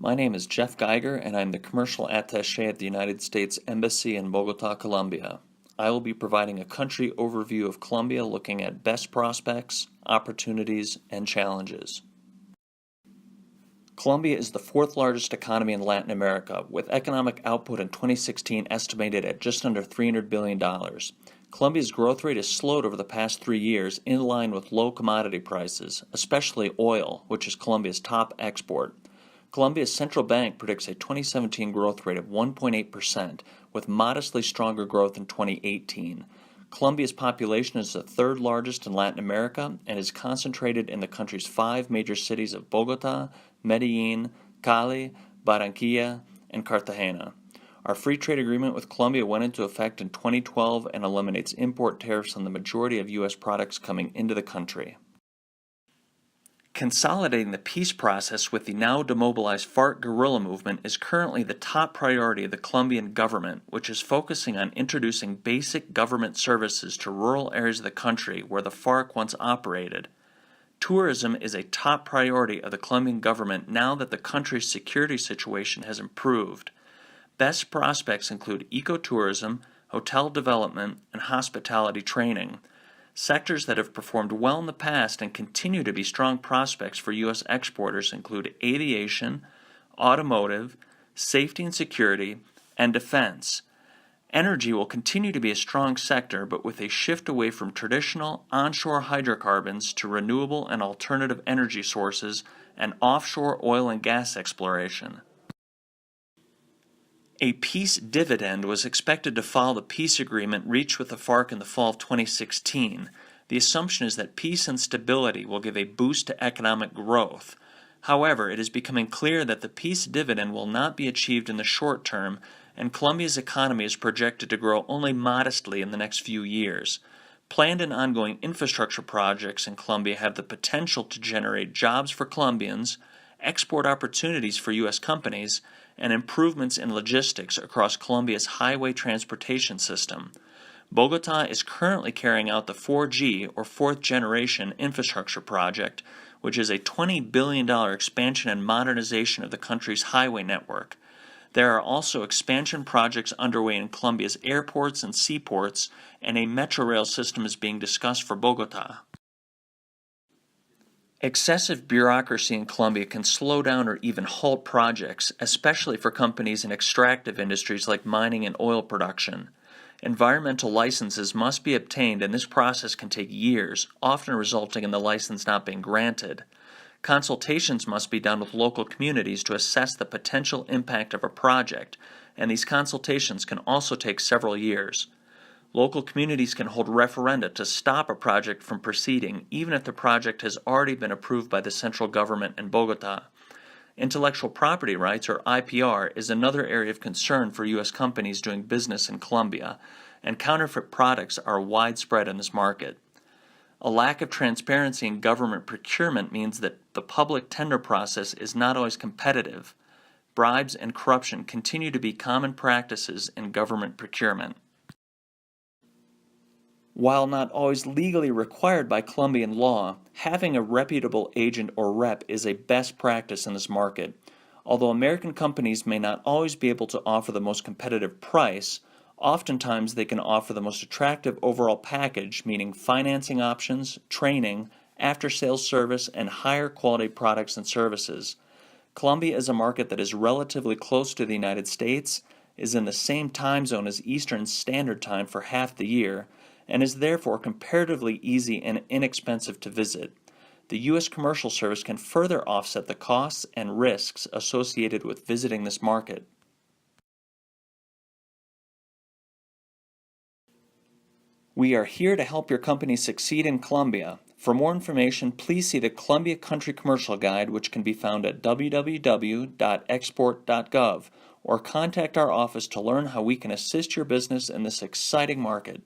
My name is Jeff Geiger, and I'm the Commercial Attaché at the United States Embassy in Bogota, Colombia. I will be providing a country overview of Colombia, looking at best prospects, opportunities, and challenges. Colombia is the fourth largest economy in Latin America, with economic output in 2016 estimated at just under $300 billion. Colombia's growth rate has slowed over the past 3 years, in line with low commodity prices, especially oil, which is Colombia's top export. Colombia's central bank predicts a 2017 growth rate of 1.8%, with modestly stronger growth in 2018. Colombia's population is the third largest in Latin America and is concentrated in the country's 5 major cities of Bogota, Medellin, Cali, Barranquilla, and Cartagena. Our free trade agreement with Colombia went into effect in 2012 and eliminates import tariffs on the majority of U.S. products coming into the country. Consolidating the peace process with the now demobilized FARC guerrilla movement is currently the top priority of the Colombian government, which is focusing on introducing basic government services to rural areas of the country where the FARC once operated. Tourism is a top priority of the Colombian government now that the country's security situation has improved. Best prospects include ecotourism, hotel development, and hospitality training. Sectors that have performed well in the past and continue to be strong prospects for U.S. exporters include aviation, automotive, safety and security, and defense. Energy will continue to be a strong sector, but with a shift away from traditional onshore hydrocarbons to renewable and alternative energy sources and offshore oil and gas exploration. A peace dividend was expected to follow the peace agreement reached with the FARC in the fall of 2016. The assumption is that peace and stability will give a boost to economic growth. However, it is becoming clear that the peace dividend will not be achieved in the short term, and Colombia's economy is projected to grow only modestly in the next few years. Planned and ongoing infrastructure projects in Colombia have the potential to generate jobs for Colombians, export opportunities for U.S. companies, and improvements in logistics across Colombia's highway transportation system. Bogota is currently carrying out the 4G, or fourth generation, infrastructure project, which is a $20 billion expansion and modernization of the country's highway network. There are also expansion projects underway in Colombia's airports and seaports, and a metro rail system is being discussed for Bogota. Excessive bureaucracy in Colombia can slow down or even halt projects, especially for companies in extractive industries like mining and oil production. Environmental licenses must be obtained, and this process can take years, often resulting in the license not being granted. Consultations must be done with local communities to assess the potential impact of a project, and these consultations can also take several years. Local communities can hold referenda to stop a project from proceeding, even if the project has already been approved by the central government in Bogota. Intellectual property rights, or IPR, is another area of concern for U.S. companies doing business in Colombia, and counterfeit products are widespread in this market. A lack of transparency in government procurement means that the public tender process is not always competitive. Bribes and corruption continue to be common practices in government procurement. While not always legally required by Colombian law, having a reputable agent or rep is a best practice in this market. Although American companies may not always be able to offer the most competitive price, oftentimes they can offer the most attractive overall package, meaning financing options, training, after-sales service, and higher quality products and services. Colombia is a market that is relatively close to the United States, is in the same time zone as Eastern Standard Time for half the year, and is therefore comparatively easy and inexpensive to visit. The U.S. Commercial Service can further offset the costs and risks associated with visiting this market. We are here to help your company succeed in Colombia. For more information, please see the Colombia Country Commercial Guide, which can be found at www.export.gov, or contact our office to learn how we can assist your business in this exciting market.